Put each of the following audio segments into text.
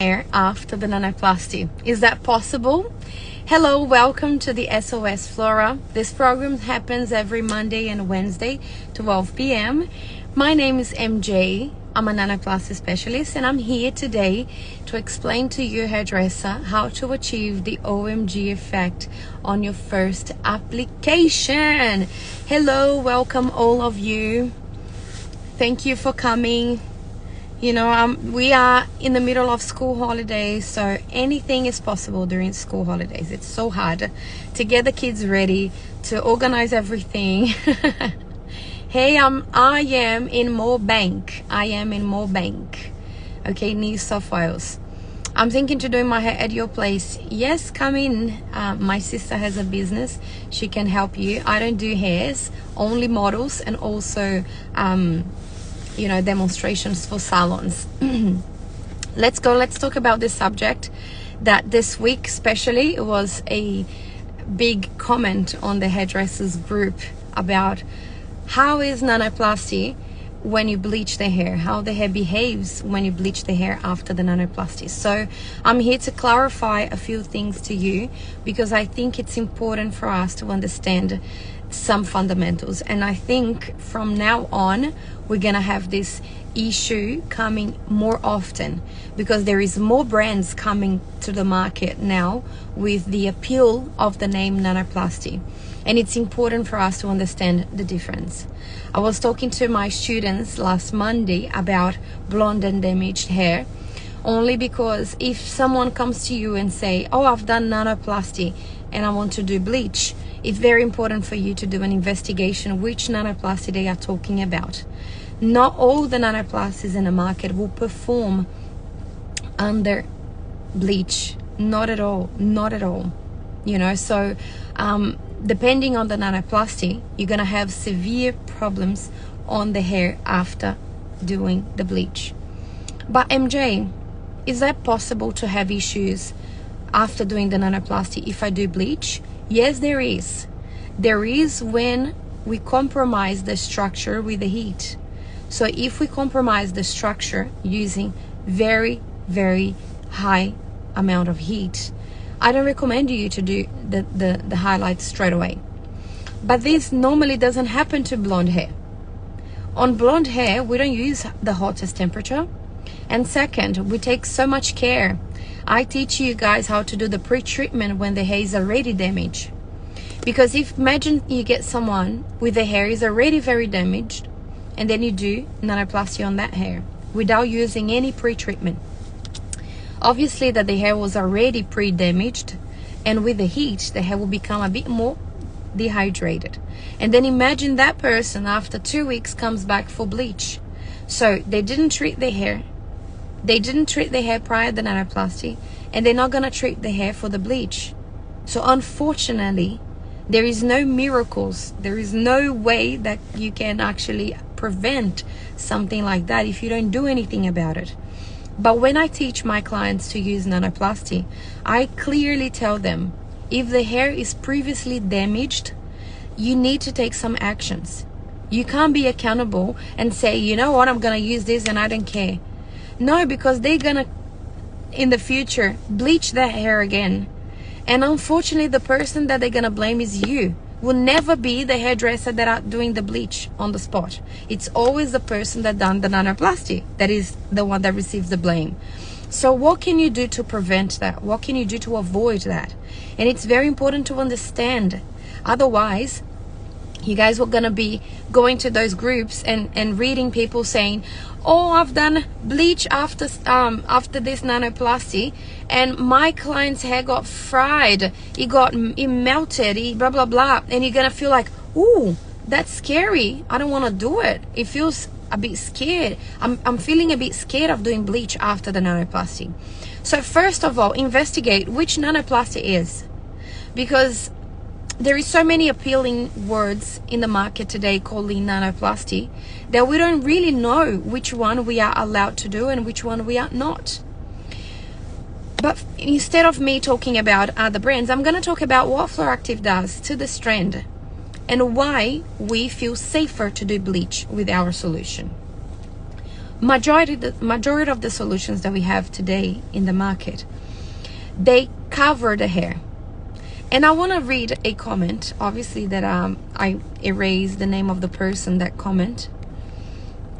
hair after the nanoplasty. Is that possible? Hello, welcome to the SOS FLORA. This program happens every Monday and Wednesday, 12 p.m. My name is MJ. I'm a nanoplasty specialist and I'm here today to explain to you, hairdresser, how to achieve the OMG effect on your first application. Hello, welcome all of you. Thank you for coming. You know, we are in the middle of school holidays, so anything is possible during school holidays. It's so hard to get the kids ready, to organize everything. Hey, I am in Moorebank. Okay, New South Wales. I'm thinking to doing my hair at your place. Yes, come in. My sister has a business. She can help you. I don't do hairs, only models, and also you know, demonstrations for salons. Let's talk about this subject that this week especially was a big comment on the hairdressers group about how is nanoplasty when you bleach the hair, how the hair behaves when you bleach the hair after the nanoplasty. So I'm here to clarify a few things to you because I think it's important for us to understand some fundamentals, and I think from now on we're gonna have this issue coming more often because there is more brands coming to the market now with the appeal of the name nanoplasty, and it's important for us to understand the difference. I was talking to my students last Monday about blonde and damaged hair, only because if someone comes to you and say, oh, I've done nanoplasty and I want to do bleach, it's very important for you to do an investigation which nanoplasty they are talking about. Not all the nanoplasties in the market will perform under bleach. Not at all. You know, so depending on the nanoplasty, you're gonna have severe problems on the hair after doing the bleach. But MJ, is that possible to have issues after doing the nanoplasty if I do bleach? Yes, there is. There is when we compromise the structure with the heat. So if we compromise the structure using very, very high amount of heat, I don't recommend you to do the highlights straight away. But this normally doesn't happen to blonde hair. On blonde hair, we don't use the hottest temperature. And second, we take so much care. I teach you guys how to do the pre-treatment when the hair is already damaged. Because if imagine you get someone with the hair is already very damaged and then you do nanoplasty on that hair without using any pre-treatment. Obviously that the hair was already pre-damaged, and with the heat the hair will become a bit more dehydrated. And then imagine that person after 2 weeks comes back for bleach. So they didn't treat the hair. They didn't treat the hair prior to the nanoplasty, and they're not gonna treat the hair for the bleach. So unfortunately, there is no miracles. There is no way that you can actually prevent something like that if you don't do anything about it. But when I teach my clients to use nanoplasty, I clearly tell them, if the hair is previously damaged, you need to take some actions. You can't be accountable and say, you know what, I'm gonna use this and I don't care. No, because they're gonna, in the future, bleach their hair again. And unfortunately, the person that they're gonna blame is you. Will never be the hairdresser that are doing the bleach on the spot. It's always the person that done the nanoplasty that is the one that receives the blame. So what can you do to prevent that? What can you do to avoid that? And it's very important to understand. Otherwise, you guys were gonna be going to those groups and reading people saying, oh, I've done bleach after this nanoplasty and my client's hair got fried, it melted, blah blah blah, and you're gonna feel like, ooh, that's scary, I don't want to do it. It feels a bit scared. I'm feeling a bit scared of doing bleach after the nanoplasty. So first of all, investigate which nanoplasty is, because there is so many appealing words in the market today calling nanoplasty that we don't really know which one we are allowed to do and which one we are not. But instead of me talking about other brands, I'm going to talk about what Fluoractive does to the strand and why we feel safer to do bleach with our solution. majority of the solutions that we have today in the market, they cover the hair. And I want to read a comment, obviously, that I erased the name of the person that comment.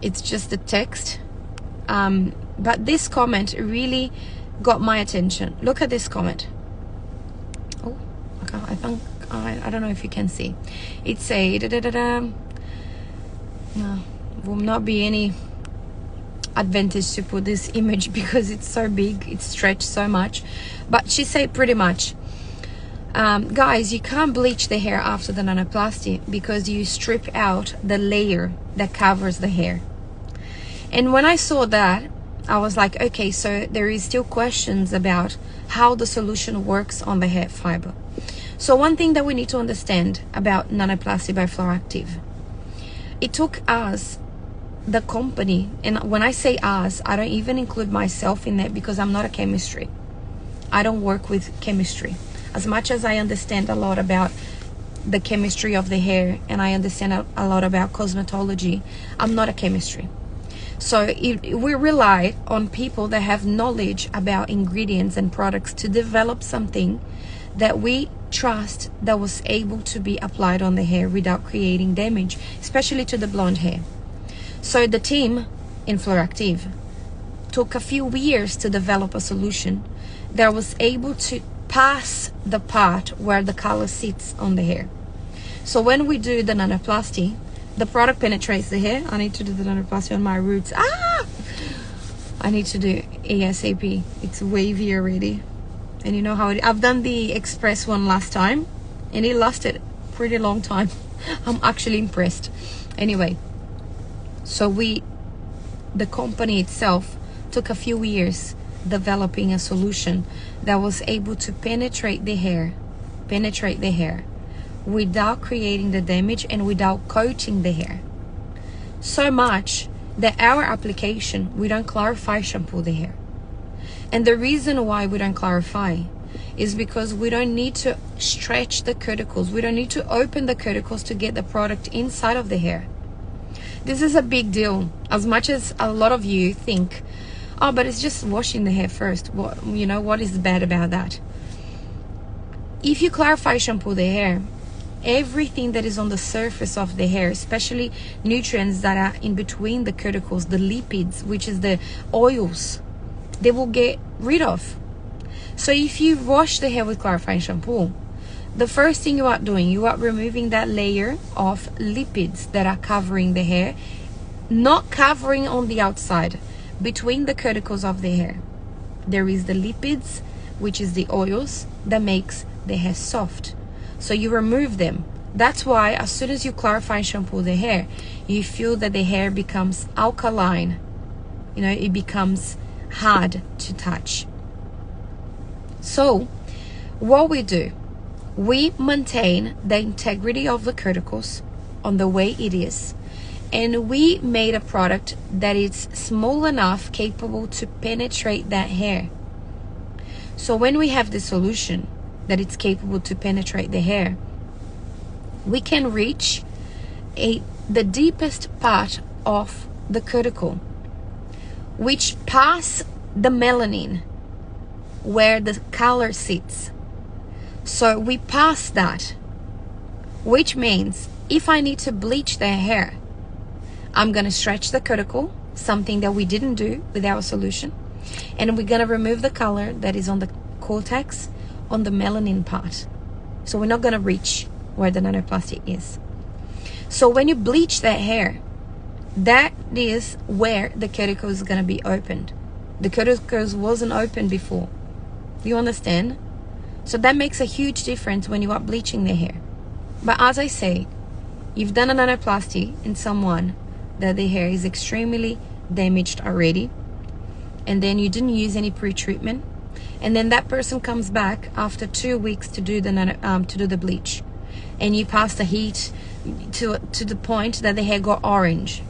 It's just the text. But this comment really got my attention. Look at this comment. Oh, okay, I don't know if you can see. It's a no, will not be any advantage to put this image because it's so big, it's stretched so much. But she said pretty much, guys, you can't bleach the hair after the nanoplasty because you strip out the layer that covers the hair. And when I saw that, I was like, okay, so there is still questions about how the solution works on the hair fiber. So one thing that we need to understand about Nanoplasty by Flora Active, it took us, the company, and when I say us, I don't even include myself in that because I'm not a chemistry. I don't work with chemistry. As much as I understand a lot about the chemistry of the hair and I understand a lot about cosmetology, I'm not a chemistry. So we rely on people that have knowledge about ingredients and products to develop something that we trust that was able to be applied on the hair without creating damage, especially to the blonde hair. So the team in Flora Active took a few years to develop a solution that was able to pass the part where the color sits on the hair. So when we do the nanoplasty, the product penetrates the hair. I need to do the nanoplasty on my roots. I need to do ASAP. It's wavy already. And you know how I've done the express one last time and it lasted pretty long time. I'm actually impressed. Anyway, so the company itself took a few years developing a solution that was able to penetrate the hair without creating the damage and without coating the hair. So much that our application, we don't clarify shampoo the hair. And the reason why we don't clarify is because we don't need to stretch the cuticles. We don't need to open the cuticles to get the product inside of the hair. This is a big deal. As much as a lot of you think, oh, but it's just washing the hair first. What is bad about that? If you clarify shampoo the hair, everything that is on the surface of the hair, especially nutrients that are in between the cuticles, the lipids, which is the oils, they will get rid of. So if you wash the hair with clarifying shampoo, the first thing you are doing, you are removing that layer of lipids that are covering the hair, not covering on the outside. Between the cuticles of the hair, there is the lipids, which is the oils that makes the hair soft. So you remove them. That's why as soon as you clarify and shampoo the hair, you feel that the hair becomes alkaline. It becomes hard to touch. So what we do, we maintain the integrity of the cuticles on the way it is. And we made a product that is small enough, capable to penetrate that hair. So when we have the solution that it's capable to penetrate the hair, we can reach the deepest part of the cuticle, which pass the melanin where the color sits. So we pass that, which means if I need to bleach the hair, I'm going to stretch the cuticle, something that we didn't do with our solution. And we're going to remove the color that is on the cortex, on the melanin part. So we're not going to reach where the nanoplasty is. So when you bleach that hair, that is where the cuticle is going to be opened. The cuticles wasn't open before. Do you understand? So that makes a huge difference when you are bleaching the hair. But as I say, you've done a nanoplasty in someone that the hair is extremely damaged already, and then you didn't use any pre-treatment, and then that person comes back after 2 weeks to do the bleach, and you pass the heat to the point that the hair got orange,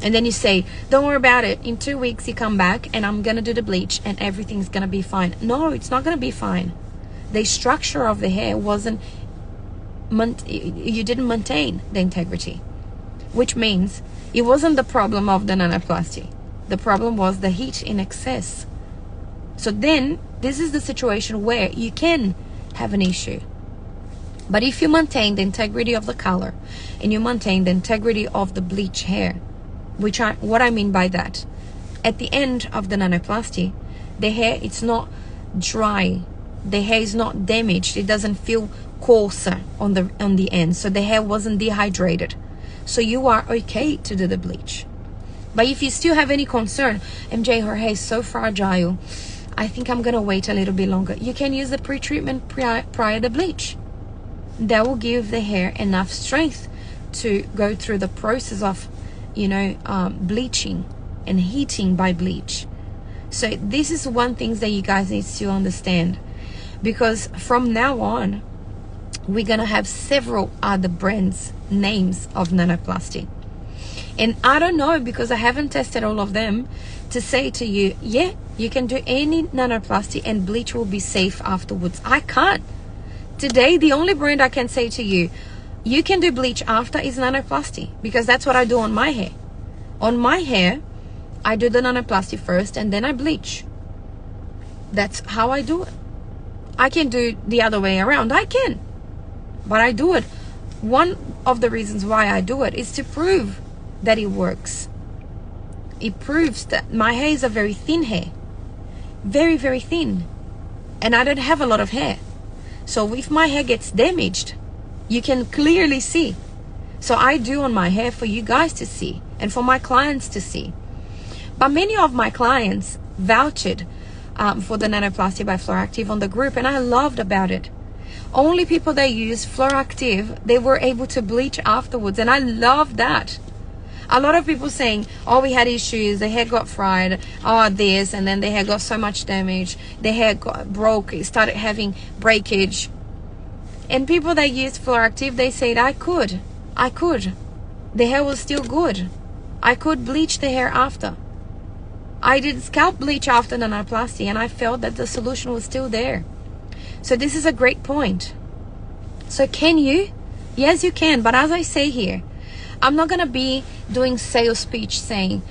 and then you say, don't worry about it, in 2 weeks you come back and I'm gonna do the bleach and everything's gonna be fine. No, it's not gonna be fine. The structure of the hair you didn't maintain the integrity, which means it wasn't the problem of the nanoplasty. The problem was the heat in excess. So then this is the situation where you can have an issue. But if you maintain the integrity of the color and you maintain the integrity of the bleach hair, what I mean by that, at the end of the nanoplasty, the hair, it's not dry, the hair is not damaged, it doesn't feel coarser on the end, so the hair wasn't dehydrated, so you are okay to do the bleach. But if you still have any concern, MJ, her hair is so fragile, I think I'm gonna wait a little bit longer, you can use the pre-treatment prior to bleach. That will give the hair enough strength to go through the process of, bleaching and heating by bleach. So this is one thing that you guys need to understand, because from now on we're gonna have several other brands names of nanoplasty, and I don't know, because I haven't tested all of them, to say to you, yeah, you can do any nanoplasty and bleach will be safe afterwards. I can't. Today, the only brand I can say to you, you can do bleach after, is Nanoplasty, because that's what I do on my hair. On my hair, I do the nanoplasty first and then I bleach. That's how I do it. I can do the other way around, I can, but I do it. One of the reasons why I do it is to prove that it works. It proves that my hair is a very thin hair, very, very thin, and I don't have a lot of hair. So if my hair gets damaged, you can clearly see. So I do on my hair for you guys to see and for my clients to see. But many of my clients vouched for the Nanoplasty by Fluoractive on the group, and I loved about it. Only people that use Fluoractive, they were able to bleach afterwards, and I love that. A lot of people saying, oh, we had issues, the hair got fried, oh, this, and then the hair got so much damage, the hair broke, it started having breakage. And people that used Fluoractive, they said, I could. The hair was still good. I could bleach the hair after. I did scalp bleach after nanoplasty, and I felt that the solution was still there. So this is a great point. So can you? Yes, you can. But as I say here, I'm not going to be doing sales speech saying,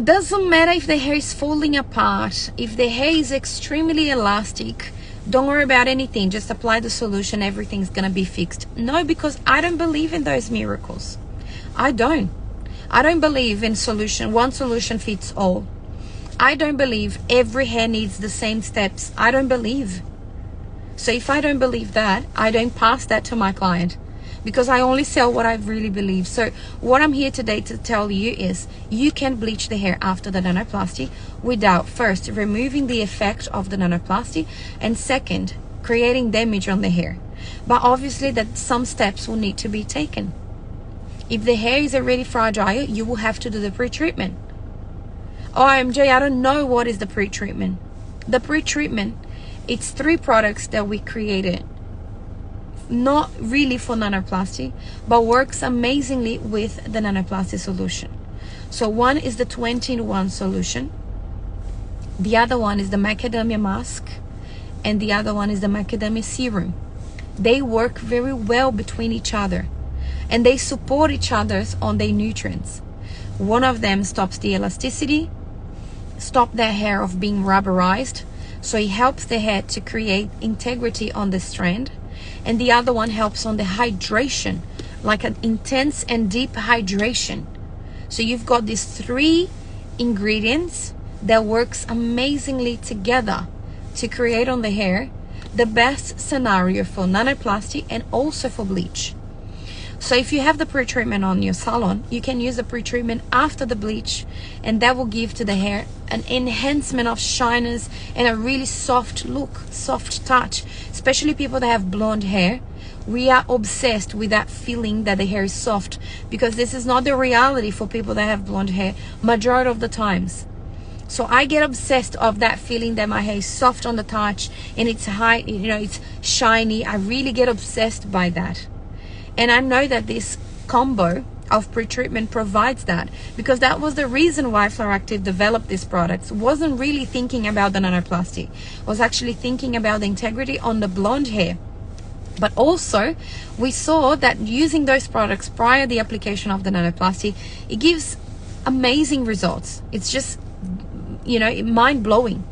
doesn't matter if the hair is falling apart, if the hair is extremely elastic, don't worry about anything, just apply the solution, everything's going to be fixed. No, because I don't believe in those miracles. I don't believe in one solution fits all. I don't believe every hair needs the same steps. I don't believe. So if I don't believe that, I don't pass that to my client, because I only sell what I really believe. So what I'm here today to tell you is, you can bleach the hair after the nanoplasty without first removing the effect of the nanoplasty, and second, creating damage on the hair. But obviously that some steps will need to be taken. If the hair is already fragile, you will have to do the pre-treatment. Oh, MJ, I don't know what is the pre-treatment. The pre-treatment, it's 3 products that we created. Not really for nanoplasty, but works amazingly with the nanoplasty solution. So one is the 20-in-1 solution, the other one is the macadamia mask, and the other one is the macadamia serum. They work very well between each other, and they support each other on their nutrients. One of them stops the elasticity, stop the hair of being rubberized, so it helps the hair to create integrity on the strand. And the other one helps on the hydration, like an intense and deep hydration. So you've got these 3 ingredients that works amazingly together to create on the hair the best scenario for nanoplasty and also for bleach. So if you have the pre-treatment on your salon, you can use the pre-treatment after the bleach, and that will give to the hair an enhancement of shyness and a really soft look, soft touch. Especially people that have blonde hair, we are obsessed with that feeling that the hair is soft, because this is not the reality for people that have blonde hair majority of the times. So I get obsessed of that feeling that my hair is soft on the touch and it's high, it's shiny. I really get obsessed by that. And I know that this combo of pre-treatment provides that, because that was the reason why Fluoractive developed these products. Wasn't really thinking about the nanoplasty, was actually thinking about the integrity on the blonde hair. But also we saw that using those products prior to the application of the nanoplasty, it gives amazing results. It's just, you know, mind-blowing.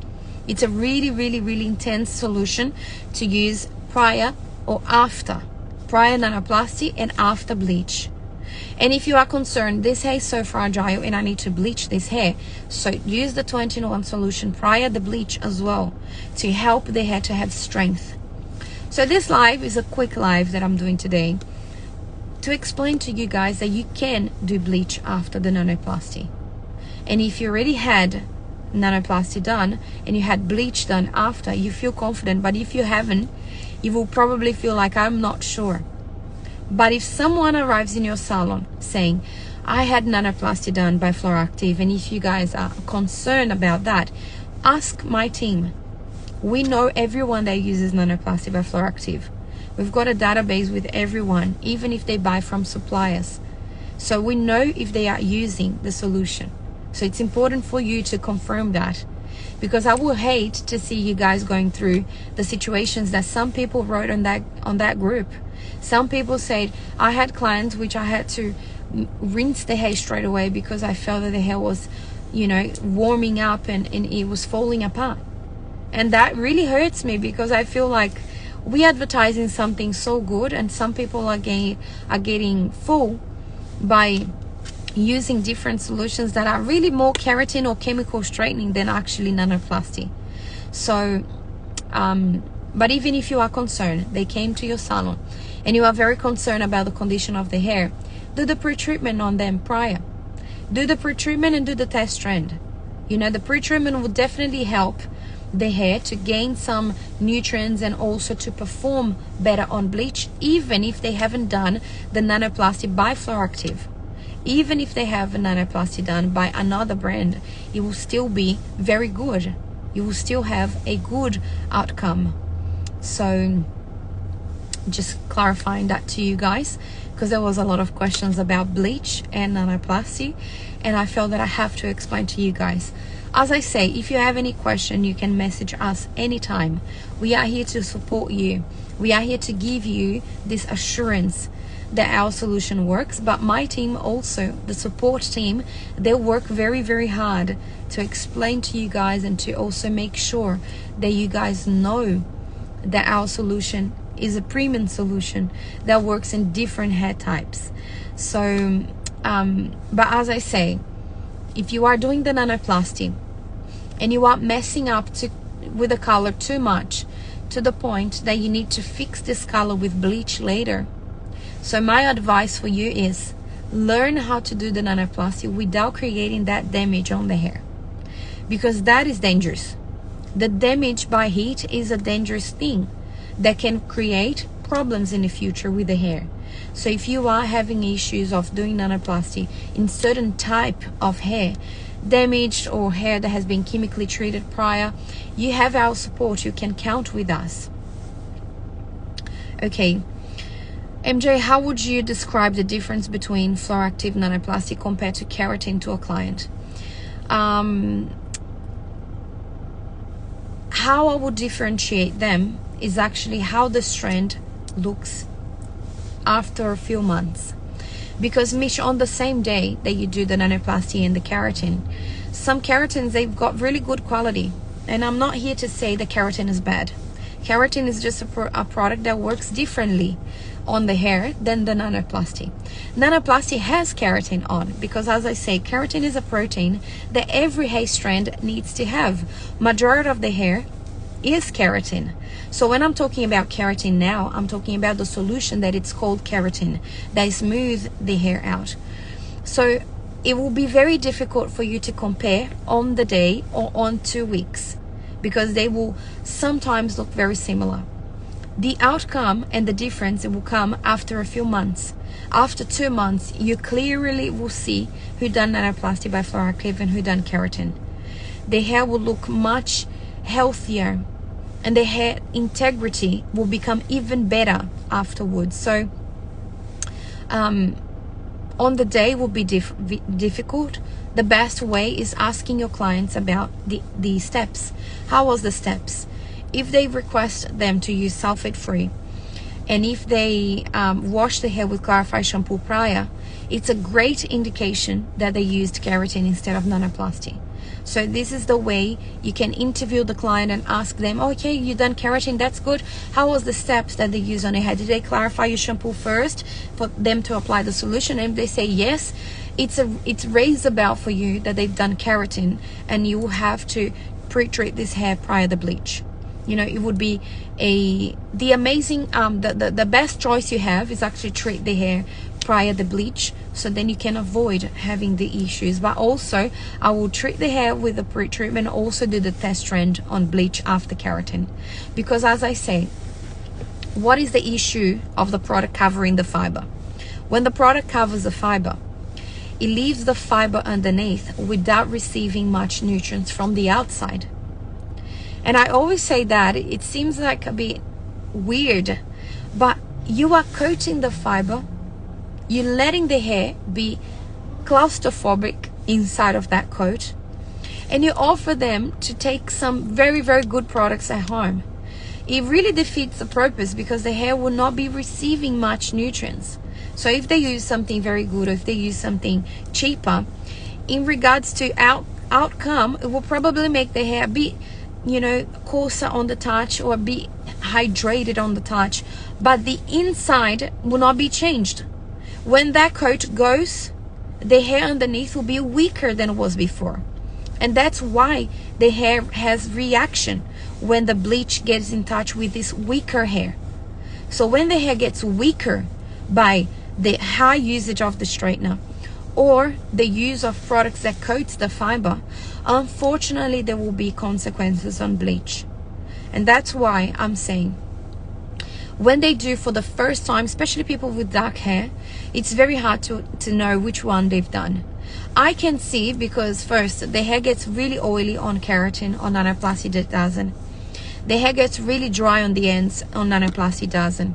It's a really, really, really intense solution to use prior or after. Prior nanoplasty and after bleach. And if you are concerned, this hair is so fragile and I need to bleach this hair, so use the 2-in-1 solution prior the bleach as well to help the hair to have strength. So this live is a quick live that I'm doing today to explain to you guys that you can do bleach after the nanoplasty. And if you already had nanoplasty done and you had bleach done after, you feel confident. But if you haven't, you will probably feel like, I'm not sure. But if someone arrives in your salon saying, I had nanoplasty done by FLORActive, and if you guys are concerned about that, ask my team. We know everyone that uses nanoplasty by FLORActive. We've got a database with everyone, even if they buy from suppliers. So we know if they are using the solution. So it's important for you to confirm that, because I will hate to see you guys going through the situations that some people wrote on that group. Some people said, I had clients which I had to rinse the hair straight away because I felt that the hair was, you know, warming up and it was falling apart. And that really hurts me, because I feel like we're advertising something so good and some people are getting full by using different solutions that are really more keratin or chemical straightening than actually nanoplasty. So but even if you are concerned, they came to your salon and you are very concerned about the condition of the hair, do the pre-treatment on them prior. Do the pre-treatment and do the test strand. You know, the pre-treatment will definitely help the hair to gain some nutrients and also to perform better on bleach, even if they haven't done the nanoplasty by FLORActive. Even if they have a nanoplasty done by another brand, it will still be very good. You will still have a good outcome. So just clarifying that to you guys, because there was a lot of questions about bleach and nanoplasty, and I felt that I have to explain to you guys. As I say, if you have any question, you can message us anytime. We are here to support you. We are here to give you this assurance that our solution works. But my team also, the support team, they work very, very hard to explain to you guys and to also make sure that you guys know that our solution is a premium solution that works in different hair types. So but as I say, if you are doing the nanoplasty and you are messing up with the color too much to the point that you need to fix this color with bleach later, so my advice for you is learn how to do the nanoplasty without creating that damage on the hair, because that is dangerous. The damage by heat is a dangerous thing that can create problems in the future with the hair. So if you are having issues of doing nanoplasty in certain type of hair, damaged or hair that has been chemically treated prior, you have our support. You can count with us. Okay, MJ, how would you describe the difference between FLORActive nanoplasty compared to keratin to a client? How I would differentiate them is actually how the strand looks after a few months. Because Mish, on the same day that you do the nanoplasty and the keratin, some keratins, they've got really good quality. And I'm not here to say that keratin is bad. Keratin is just a product that works differently on the hair than the nanoplasty. Nanoplasty has keratin on because, as I say, keratin is a protein that every hair strand needs to have. Majority of the hair is keratin. So when I'm talking about keratin now, I'm talking about the solution that it's called keratin, that smooth the hair out. So it will be very difficult for you to compare on the day or on 2 weeks, because they will sometimes look very similar. The outcome and the difference, it will come after a few months. After 2 months, you clearly will see who done nanoplasty by FLORActive and who done keratin. The hair will look much healthier and the hair integrity will become even better afterwards. So on the day will be difficult. The best way is asking your clients about the steps. How was the steps? If they request them to use sulfate free, and if they wash the hair with clarified shampoo prior, it's a great indication that they used keratin instead of nanoplasty. So this is the way you can interview the client and ask them, okay, you done keratin, that's good. How was the steps that they use on their hair? Did they clarify your shampoo first for them to apply the solution? And if they say yes, it's raised a bell for you that they've done keratin, and you will have to pre-treat this hair prior to bleach. You know, it would be the amazing, the best choice you have is actually treat the hair prior to bleach, so then you can avoid having the issues. But also, I will treat the hair with the pre-treatment, also do the test trend on bleach after keratin. Because as I say, what is the issue of the product covering the fiber? When the product covers the fiber, it leaves the fiber underneath without receiving much nutrients from the outside. And I always say that it seems like a bit weird, but you are coating the fiber, you're letting the hair be claustrophobic inside of that coat, and you offer them to take some very, very good products at home. It really defeats the purpose, because the hair will not be receiving much nutrients. So if they use something very good, or if they use something cheaper, in regards to outcome, it will probably make the hair be, you know, coarser on the touch, or be hydrated on the touch, but the inside will not be changed. When that coat goes, the hair underneath will be weaker than it was before. And that's why the hair has reaction when the bleach gets in touch with this weaker hair. So when the hair gets weaker by the high usage of the straightener or the use of products that coats the fiber, unfortunately there will be consequences on bleach. And that's why I'm saying, when they do for the first time, especially people with dark hair, it's very hard to know which one they've done. I can see, because first, the hair gets really oily on keratin, on nanoplasty it doesn't. The hair gets really dry on the ends, on nanoplasty it doesn't.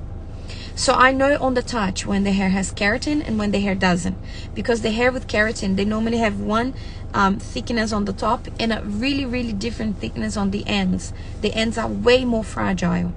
So I know on the touch when the hair has keratin and when the hair doesn't. Because the hair with keratin, they normally have one thickness on the top and a really, really different thickness on the ends. The ends are way more fragile.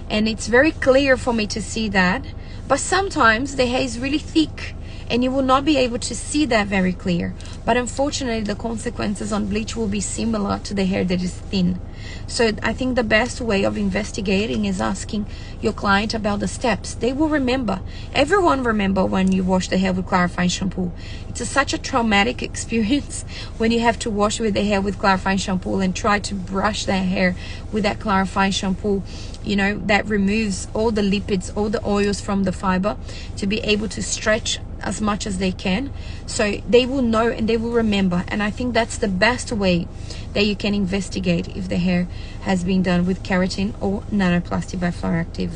And it's very clear for me to see that. But sometimes the hair is really thick and you will not be able to see that very clear. But unfortunately, the consequences on bleach will be similar to the hair that is thin. So I think the best way of investigating is asking your client about the steps. They will remember. Everyone remember when you wash the hair with clarifying shampoo. It's such a traumatic experience when you have to wash with the hair with clarifying shampoo and try to brush the hair with that clarifying shampoo, you know, that removes all the lipids, all the oils from the fiber to be able to stretch as much as they can. So they will know and they will remember. And I think that's the best way that you can investigate if the hair has been done with keratin or nanoplasty by Fluoractive.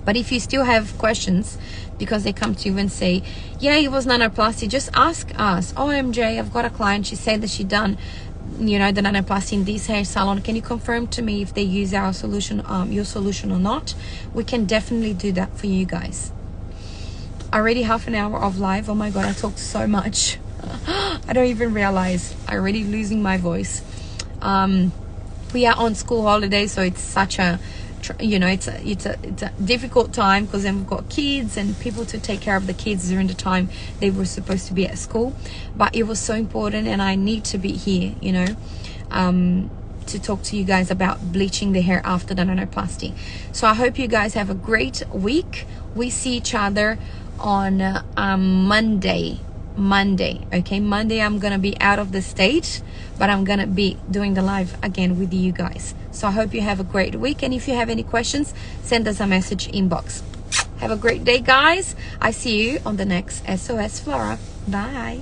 But if you still have questions, because they come to you and say, yeah, it was nanoplasty, just ask us. Oh, MJ, I've got a client, she said that she done, you know, the nanoplasty in this hair salon. Can you confirm to me if they use our solution, your solution or not? We can definitely do that for you guys. Already half an hour of live. Oh my god, I talked so much. I don't even realize. I'm already losing my voice. We are on school holidays, so it's such a, you know, it's a difficult time, because then we've got kids and people to take care of the kids during the time they were supposed to be at school. But it was so important, and I need to be here, you know, to talk to you guys about bleaching the hair after the nanoplasty. So I hope you guys have a great week. We see each other on Monday. Okay, Monday I'm gonna be out of the state, but I'm gonna be doing the live again with you guys. So I hope you have a great week, and if you have any questions, send us a message inbox. Have a great day, guys. I see you on the next SOS Flora. Bye.